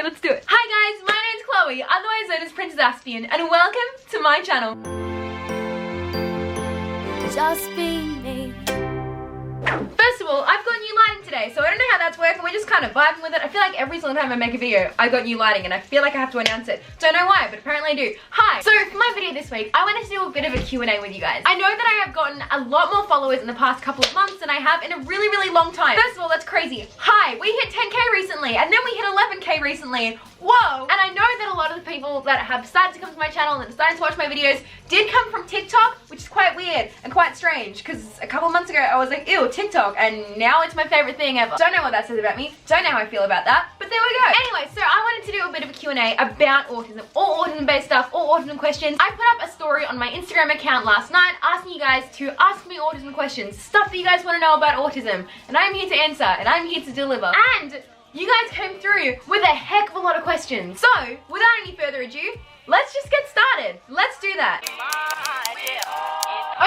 Okay, let's do it. Hi guys, my name's Chloe, otherwise known as Princess Aspian, and welcome to my channel. Just be me. First of all, I've got new lighting today, so I don't know how that's working. We're just kind of vibing with it. I feel like every single time I make a video, I got new lighting, and I feel like I have to announce it. Don't know why, but apparently I do. Hi! So for my video this week, I wanted to do a bit of a Q&A with you guys. I know that I have gotten a lot more followers in the past couple of months than I have in a really, really long time. First of all, that's crazy. Hi! We hit 10K recently, and then we hit 11K recently. Whoa! And I know that a lot of the people that have decided to come to my channel and decided to watch my videos did come from TikTok, which is quite weird and quite strange, because a couple months ago I was like, ew, TikTok, and now it's my favorite thing ever. Don't know what that says about me, don't know how I feel about that, but there we go. Anyway, so I wanted to do a bit of a Q&A about autism, all autism-based stuff, all autism questions. I put up a story on my Instagram account last night asking you guys to ask me autism questions, stuff that you guys want to know about autism, and I'm here to answer, and I'm here to deliver. And you guys came through with a heck of a lot of questions. So, without any further ado, let's just get started. Let's do that.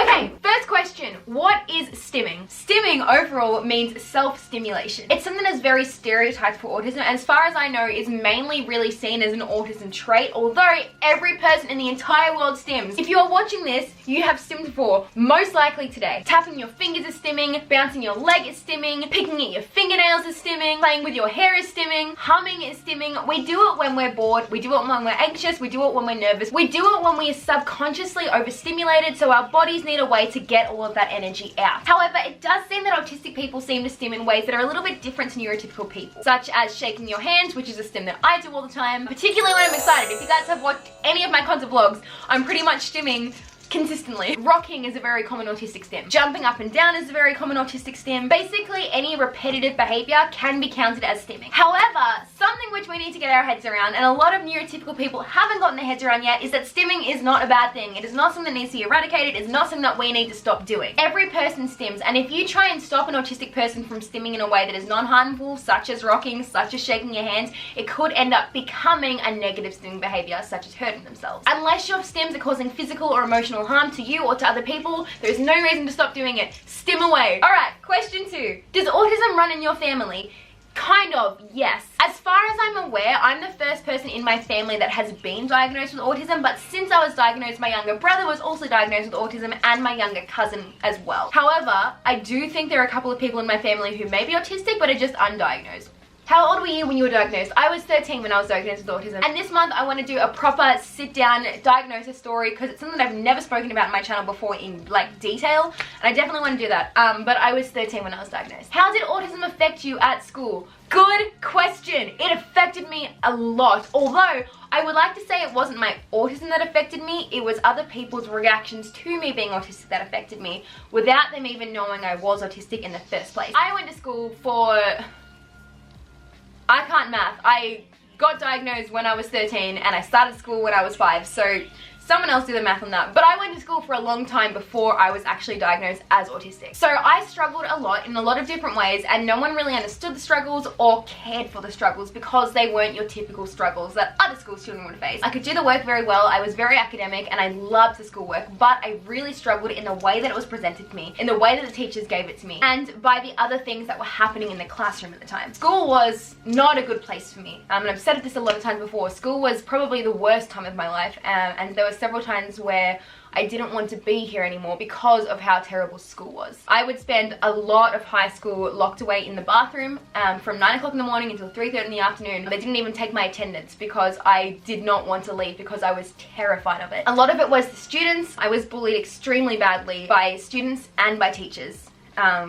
Okay, first question. What is stimming? Stimming overall means self-stimulation. It's something that's very stereotyped for autism, and as far as I know is mainly really seen as an autism trait, although every person in the entire world stims. If you are watching this, you have stimmed before, most likely today. Tapping your fingers is stimming, bouncing your leg is stimming, picking at your fingernails is stimming, playing with your hair is stimming, humming is stimming. We do it when we're bored, we do it when we're anxious, we do it when we're nervous, we do it when we are subconsciously overstimulated, so our bodies need a way to get all of that energy out. However, it does seem that autistic people seem to stim in ways that are a little bit different to neurotypical people, such as shaking your hands, which is a stim that I do all the time, particularly when I'm excited. If you guys have watched any of my content vlogs, I'm pretty much stimming consistently. Rocking is a very common autistic stim. Jumping up and down is a very common autistic stim. Basically, any repetitive behavior can be counted as stimming. However, something which we need to get our heads around, and a lot of neurotypical people haven't gotten their heads around yet, is that stimming is not a bad thing. It is not something that needs to be eradicated. It is not something that we need to stop doing. Every person stims, and if you try and stop an autistic person from stimming in a way that is non-harmful, such as rocking, such as shaking your hands, it could end up becoming a negative stimming behavior, such as hurting themselves. Unless your stims are causing physical or emotional harm to you or to other people, there is no reason to stop doing it. Stim away. Alright, question 2. Does autism run in your family? Kind of, yes. As far as I'm aware, I'm the first person in my family that has been diagnosed with autism, but since I was diagnosed, my younger brother was also diagnosed with autism, and my younger cousin as well. However, I do think there are a couple of people in my family who may be autistic, but are just undiagnosed. How old were you when you were diagnosed? I was 13 when I was diagnosed with autism. And this month I want to do a proper sit-down diagnosis story, because it's something that I've never spoken about in my channel before in like detail. And I definitely want to do that. But I was 13 when I was diagnosed. How did autism affect you at school? Good question. It affected me a lot. Although I would like to say it wasn't my autism that affected me, it was other people's reactions to me being autistic that affected me, without them even knowing I was autistic in the first place. I went to school for... I can't math. I got diagnosed when I was 13 and I started school when I was 5, so someone else do the math on that. But I went to school for a long time before I was actually diagnosed as autistic. So I struggled a lot in a lot of different ways, and no one really understood the struggles or cared for the struggles because they weren't your typical struggles that other school children would face. I could do the work very well, I was very academic, and I loved the schoolwork, but I really struggled in the way that it was presented to me, in the way that the teachers gave it to me, and by the other things that were happening in the classroom at the time. School was not a good place for me, and I've said this a lot of times before. School was probably the worst time of my life, and there were several times where I didn't want to be here anymore because of how terrible school was. I would spend a lot of high school locked away in the bathroom from 9 o'clock in the morning until 3:30 in the afternoon. They didn't even take my attendance because I did not want to leave because I was terrified of it. A lot of it was the students. I was bullied extremely badly by students and by teachers.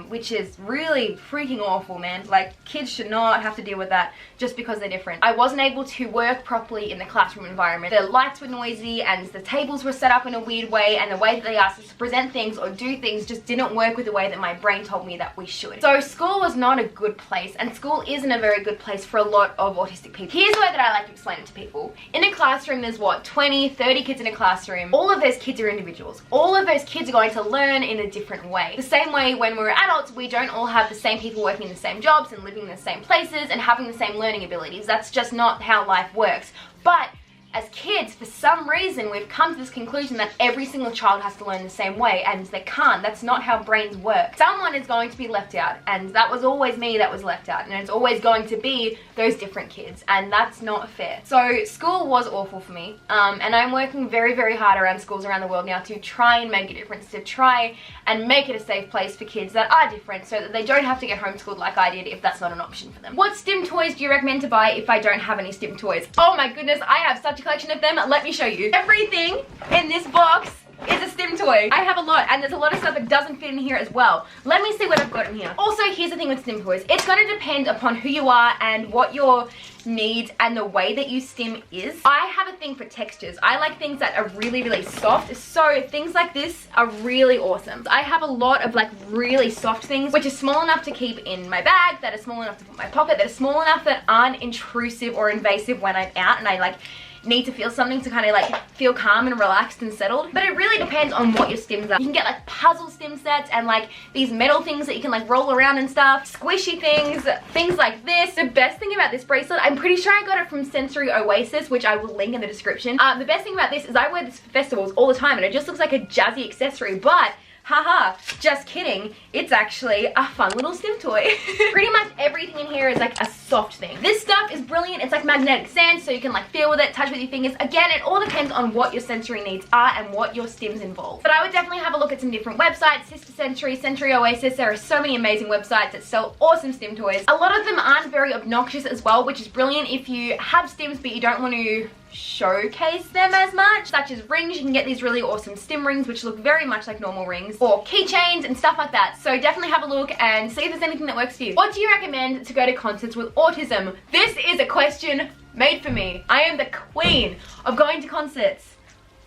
Which is really freaking awful, man. Like, kids should not have to deal with that just because they're different. I wasn't able to work properly in the classroom environment. The lights were noisy and the tables were set up in a weird way, and the way that they asked us to present things or do things just didn't work with the way that my brain told me that we should. So school was not a good place, and school isn't a very good place for a lot of autistic people. Here's the way that I like to explain it to people. In a classroom, there's what, 20, 30 kids in a classroom. All of those kids are individuals. All of those kids are going to learn in a different way. The same way when we're adults, we don't all have the same people working in the same jobs and living in the same places and having the same learning abilities. That's just not how life works. But as kids, for some reason, we've come to this conclusion that every single child has to learn the same way, and they can't. That's not how brains work. Someone is going to be left out, and that was always me that was left out, and it's always going to be those different kids, and that's not fair. So school was awful for me, and I'm working very, very hard around schools around the world now to try and make a difference, to try and make it a safe place for kids that are different so that they don't have to get homeschooled like I did if that's not an option for them. What Stim toys do you recommend to buy if I don't have any Stim toys? Oh my goodness, I have such a collection of them. Let me show you. Everything in this box is a Stim toy. I have a lot, and there's a lot of stuff that doesn't fit in here as well. Let me see what I've got in here. Also, here's the thing with Stim toys. It's going to depend upon who you are and what your needs and the way that you Stim is. I have a thing for textures. I like things that are really, really soft, so things like this are really awesome. I have a lot of like really soft things which are small enough to keep in my bag, that are small enough to put in my pocket, that are small enough that aren't intrusive or invasive when I'm out and I like need to feel something to kind of like feel calm and relaxed and settled. But it really depends on what your Stims are. You can get like puzzle Stim sets and like these metal things that you can like roll around and stuff, squishy things like this. The best thing about this bracelet, I'm pretty sure I got it from Sensory Oasis, which I will link in the description. The best thing about this is I wear this for festivals all the time and it just looks like a jazzy accessory, but haha, just kidding. It's actually a fun little Stim toy. Pretty much everything in here is like a soft thing. This stuff is brilliant. It's like magnetic sand, so you can like feel with it, touch with your fingers. Again, it all depends on what your sensory needs are and what your Stims involve. But I would definitely have a look at some different websites. Sister Sensory, Sensory Oasis. There are so many amazing websites that sell awesome Stim toys. A lot of them aren't very obnoxious as well, which is brilliant if you have Stims but you don't want to showcase them as much, such as rings. You can get these really awesome Stim rings which look very much like normal rings, or keychains and stuff like that. So definitely have a look and see if there's anything that works for you. What do you recommend to go to concerts with autism? This is a question made for me. I am the queen of going to concerts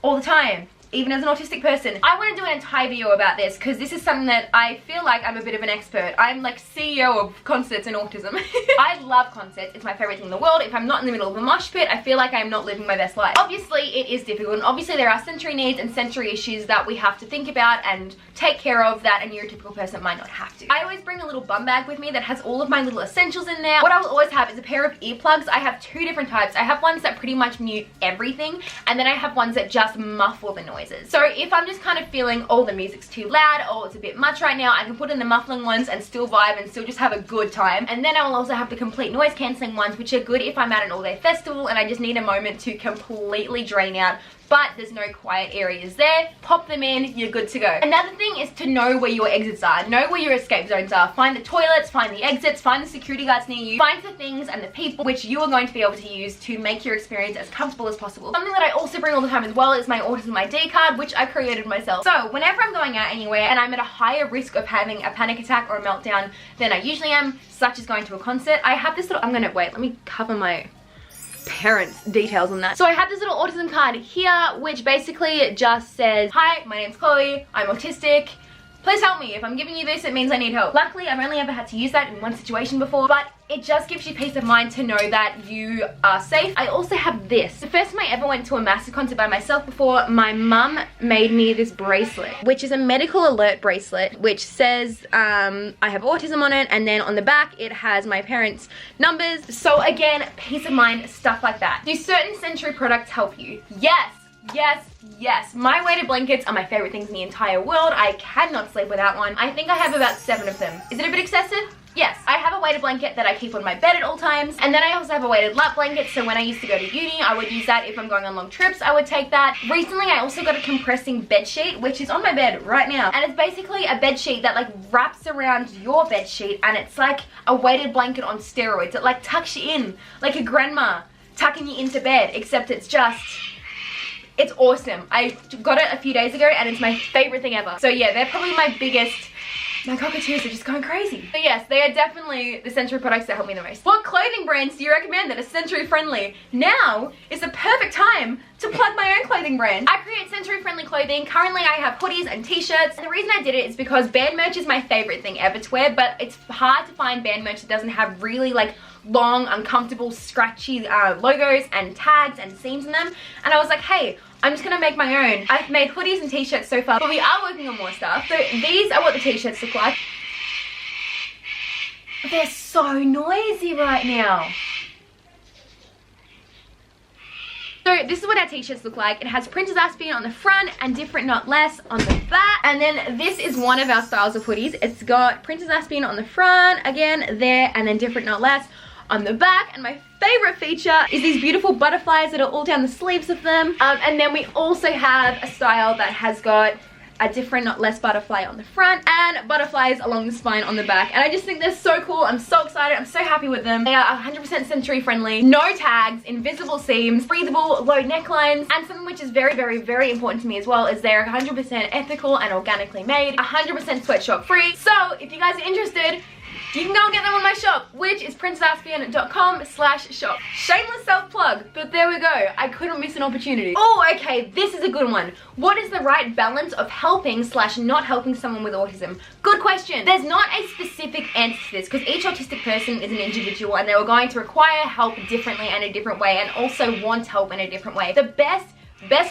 all the time, even as an autistic person. I want to do an entire video about this because this is something that I feel like I'm a bit of an expert. I'm like CEO of concerts and autism. I love concerts. It's my favorite thing in the world. If I'm not in the middle of a mosh pit, I feel like I'm not living my best life. Obviously, it is difficult, and obviously there are sensory needs and sensory issues that we have to think about and take care of that a neurotypical person might not have to. I always bring a little bum bag with me that has all of my little essentials in there. What I will always have is a pair of earplugs. I have two different types. I have ones that pretty much mute everything, and then I have ones that just muffle the noises. So if I'm just kind of feeling, oh, the music's too loud, oh, it's a bit much right now, I can put in the muffling ones and still vibe and still just have a good time. And then I will also have the complete noise cancelling ones, which are good if I'm at an all-day festival and I just need a moment to completely drain out, but there's no quiet areas there. Pop them in, you're good to go. Another thing is to know where your exits are, know where your escape zones are. Find the toilets, find the exits, find the security guards near you, find the things and the people which you are going to be able to use to make your experience as comfortable as possible. Something that I also bring all the time as well is my Autism ID card, which I created myself. So whenever I'm going out anywhere and I'm at a higher risk of having a panic attack or a meltdown than I usually am, such as going to a concert, I have this little, let me cover my parents' details on that. So I have this little autism card here, which basically just says, hi, my name's Chloe, I'm autistic, please help me. If I'm giving you this, it means I need help. Luckily, I've only ever had to use that in one situation before, but it just gives you peace of mind to know that you are safe. I also have this. The first time I ever went to a massive concert by myself before, my mum made me this bracelet, which is a medical alert bracelet, which says I have autism on it, and then on the back it has my parents' numbers. So again, peace of mind, stuff like that. Do certain sensory products help you? Yes. Yes, yes. My weighted blankets are my favorite things in the entire world. I cannot sleep without one. I think I have about 7 of them. Is it a bit excessive? Yes. I have a weighted blanket that I keep on my bed at all times, and then I also have a weighted lap blanket, so when I used to go to uni, I would use that. If I'm going on long trips, I would take that. Recently, I also got a compressing bed sheet, which is on my bed right now, and it's basically a bed sheet that like wraps around your bed sheet, and it's like a weighted blanket on steroids. It like tucks you in, like a grandma tucking you into bed, except it's awesome. I got it a few days ago and it's my favorite thing ever. So yeah, they're probably my biggest. My cockatoos are just going crazy. But yes, they are definitely the sensory products that help me the most. What clothing brands do you recommend that are sensory friendly? Now is the perfect time to plug my own clothing brand. I create sensory friendly clothing. Currently I have hoodies and t-shirts. The reason I did it is because band merch is my favorite thing ever to wear, but it's hard to find band merch that doesn't have really like long, uncomfortable, scratchy logos and tags and seams in them. And I was like, hey, I'm just gonna make my own. I've made hoodies and t-shirts so far, but we are working on more stuff. So these are what the t-shirts look like. They're so noisy right now. So this is what our t-shirts look like. It has Princess Aspian on the front and Different Not Less on the back. And then this is one of our styles of hoodies. It's got Princess Aspian on the front, again, there, and then Different Not Less on the back. And my favorite feature is these beautiful butterflies that are all down the sleeves of them. And then we also have a style that has got a Different Not Less butterfly on the front and butterflies along the spine on the back. And I just think they're so cool. I'm so excited. I'm so happy with them. They are 100% sensory friendly, no tags, invisible seams, breathable low necklines, and something which is very, very, very important to me as well is they're 100% ethical and organically made, 100% sweatshop free. So if you guys are interested, you can go and get them on my shop, which is princessaspian.com/shop. Shameless self-plug, but there we go. I couldn't miss an opportunity. Oh, okay, this is a good one. What is the right balance of helping/not helping someone with autism? Good question. There's not a specific answer to this because each autistic person is an individual and they were going to require help differently and a different way and also want help in a different way. The best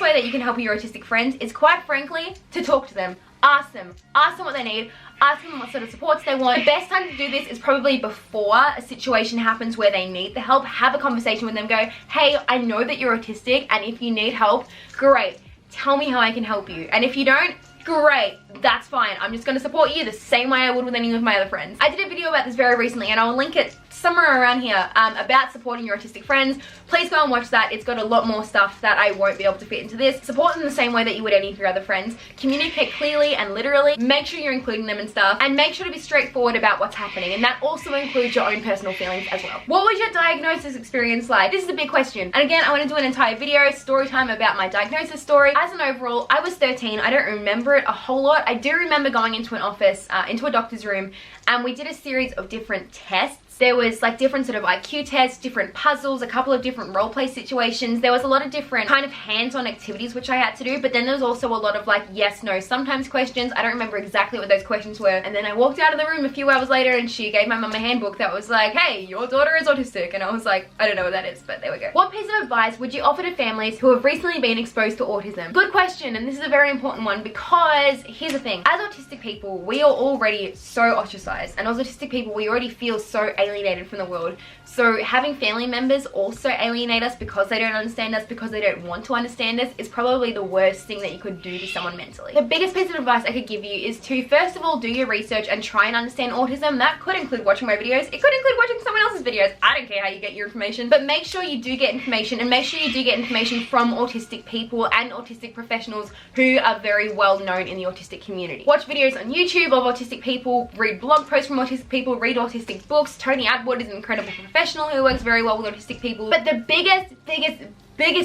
way that you can help your autistic friends is, quite frankly, to talk to them. Ask them what they need, ask them what sort of supports they want. The best time to do this is probably before a situation happens where they need the help. Have a conversation with them, go, hey, I know that you're autistic and if you need help, great, tell me how I can help you. And if you don't, great, that's fine. I'm just gonna support you the same way I would with any of my other friends. I did a video about this very recently and I'll link it somewhere around here about supporting your autistic friends. Please go and watch that. It's got a lot more stuff that I won't be able to fit into this. Support them the same way that you would any of your other friends. Communicate clearly and literally. Make sure you're including them and stuff. And make sure to be straightforward about what's happening. And that also includes your own personal feelings as well. What was your diagnosis experience like? This is a big question. And again, I want to do an entire video, story time about my diagnosis story. As an overall, I was 13. I don't remember it a whole lot. I do remember going into an office, into a doctor's room, and we did a series of different tests. There was like different sort of IQ tests, different puzzles, a couple of different role play situations. There was a lot of different kind of hands-on activities which I had to do, but then there was also a lot of like yes, no, sometimes questions. I don't remember exactly what those questions were. And then I walked out of the room a few hours later and she gave my mum a handbook that was like, hey, your daughter is autistic. And I was like, I don't know what that is, but there we go. What piece of advice would you offer to families who have recently been exposed to autism? Good question, and this is a very important one because here's the thing. As autistic people, we are already so ostracized, and as autistic people, we already feel so alienated from the world. So having family members also alienate us because they don't understand us, because they don't want to understand us, is probably the worst thing that you could do to someone mentally. The biggest piece of advice I could give you is to, first of all, do your research and try and understand autism. That could include watching my videos. It could include watching someone else's videos. I don't care how you get your information, but make sure you do get information, and make sure you do get information from autistic people and autistic professionals who are very well known in the autistic community. Watch videos on YouTube of autistic people, read blog posts from autistic people, read autistic books. Tony Atwood is an incredible professional who works very well with autistic people. But the biggest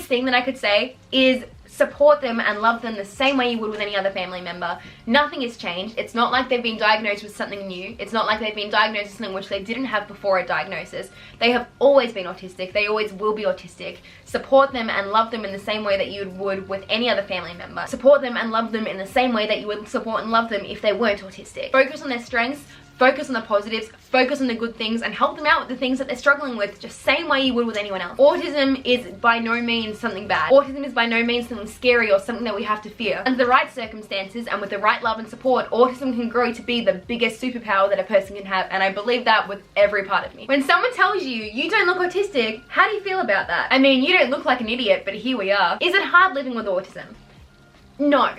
thing that I could say is support them and love them the same way you would with any other family member. Nothing has changed. It's not like they've been diagnosed with something new. It's not like they've been diagnosed with something which they didn't have before a diagnosis. They have always been autistic. They always will be autistic. Support them and love them in the same way that you would with any other family member. Support them and love them in the same way that you would support and love them if they weren't autistic. Focus on their strengths. Focus on the positives, focus on the good things, and help them out with the things that they're struggling with, just same way you would with anyone else. Autism is by no means something bad. Autism is by no means something scary or something that we have to fear. Under the right circumstances and with the right love and support, autism can grow to be the biggest superpower that a person can have, and I believe that with every part of me. When someone tells you, you don't look autistic, how do you feel about that? I mean, you don't look like an idiot, but here we are. Is it hard living with autism? No.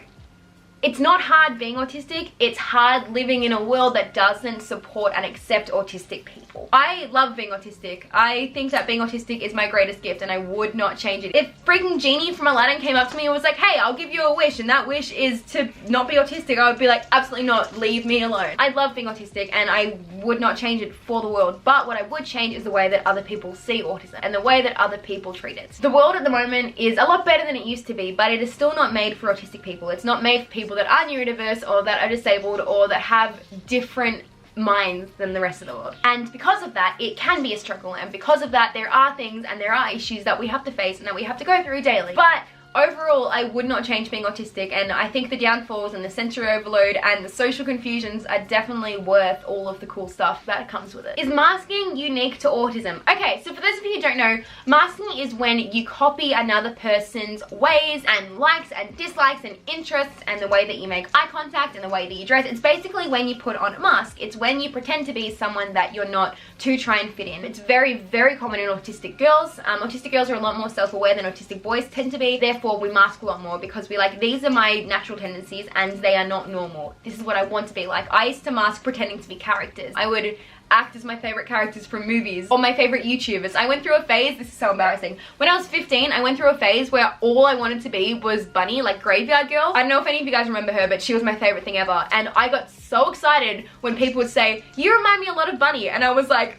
It's not hard being autistic, it's hard living in a world that doesn't support and accept autistic people. I love being autistic. I think that being autistic is my greatest gift and I would not change it. If freaking Genie from Aladdin came up to me and was like, hey, I'll give you a wish and that wish is to not be autistic, I would be like, absolutely not, leave me alone. I love being autistic and I would not change it for the world, but what I would change is the way that other people see autism and the way that other people treat it. The world at the moment is a lot better than it used to be, but it is still not made for autistic people. It's not made for people that are neurodiverse or that are disabled or that have different minds than the rest of the world. And because of that, it can be a struggle, and because of that, there are things and there are issues that we have to face and that we have to go through daily. But overall, I would not change being autistic, and I think the downfalls and the sensory overload and the social confusions are definitely worth all of the cool stuff that comes with it. Is masking unique to autism? Okay, so for those of you who don't know, masking is when you copy another person's ways and likes and dislikes and interests and the way that you make eye contact and the way that you dress. It's basically when you put on a mask. It's when you pretend to be someone that you're not to try and fit in. It's very, very common in autistic girls. Autistic girls are a lot more self-aware than autistic boys tend to be. Therefore, we mask a lot more because we like, these are my natural tendencies and they are not normal. This is what I want to be like. I used to mask pretending to be characters. I would act as my favorite characters from movies or my favorite YouTubers. I went through a phase, this is so embarrassing. When I was 15, I went through a phase where all I wanted to be was Bunny, like Graveyard Girl. I don't know if any of you guys remember her, but she was my favorite thing ever. And I got so excited when people would say, you remind me a lot of Bunny. And I was like,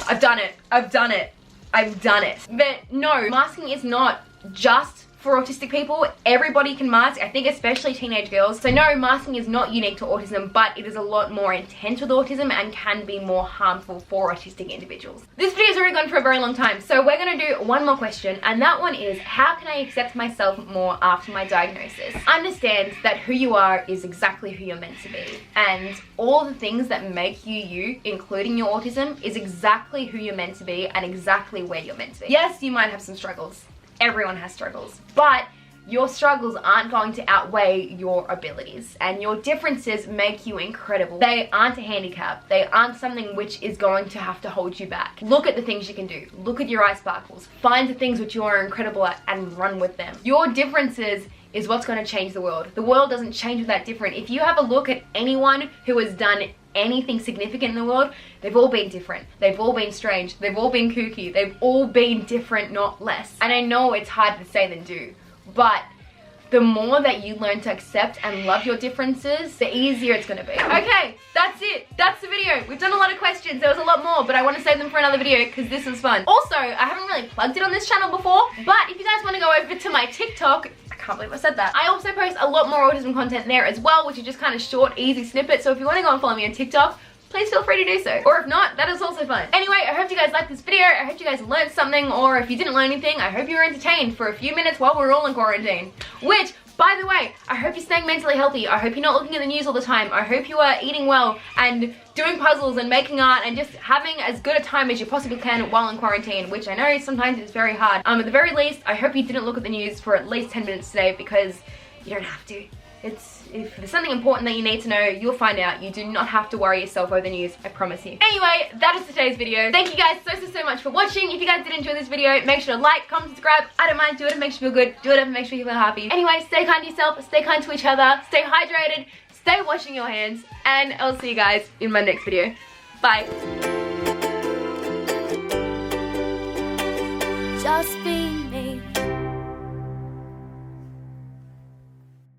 I've done it. I've done it. I've done it. But no, masking is not just for autistic people. Everybody can mask, I think especially teenage girls. So no, masking is not unique to autism, but it is a lot more intense with autism and can be more harmful for autistic individuals. This video's already gone for a very long time, so we're gonna do one more question, and that one is, how can I accept myself more after my diagnosis? Understand that who you are is exactly who you're meant to be, and all the things that make you you, including your autism, is exactly who you're meant to be and exactly where you're meant to be. Yes, you might have some struggles. Everyone has struggles, but your struggles aren't going to outweigh your abilities, and your differences make you incredible. They aren't a handicap. They aren't something which is going to have to hold you back. Look at the things you can do. Look at your eye sparkles. Find the things which you are incredible at and run with them. Your differences is what's going to change the world. The world doesn't change with that different. If you have a look at anyone who has done anything significant in the world, they've all been different. They've all been strange. They've all been kooky. They've all been different, not less. And I know it's harder to say than do, but the more that you learn to accept and love your differences, the easier it's gonna be. Okay, that's it. That's the video. We've done a lot of questions. There was a lot more, but I want to save them for another video because this was fun. Also, I haven't really plugged it on this channel before, but if you guys want to go over to my TikTok, I can't believe I said that. I also post a lot more autism content there as well, which is just kind of short, easy snippets. So if you want to go and follow me on TikTok, please feel free to do so. Or if not, that is also fun. Anyway, I hope you guys liked this video. I hope you guys learned something, or if you didn't learn anything, I hope you were entertained for a few minutes while we're all in quarantine. Which, by the way, I hope you're staying mentally healthy. I hope you're not looking at the news all the time. I hope you are eating well and doing puzzles and making art and just having as good a time as you possibly can while in quarantine, which I know sometimes is very hard. At the very least, I hope you didn't look at the news for at least 10 minutes today, because you don't have to. If there's something important that you need to know, you'll find out. You do not have to worry yourself over the news, I promise you. Anyway, that is today's video. Thank you guys so much for watching. If you guys did enjoy this video, make sure to like, comment, subscribe. I don't mind. Do it if it makes you feel good. Do it if it makes you feel happy. Anyway, stay kind to yourself, stay kind to each other, stay hydrated, stay washing your hands, and I'll see you guys in my next video. Bye. Just be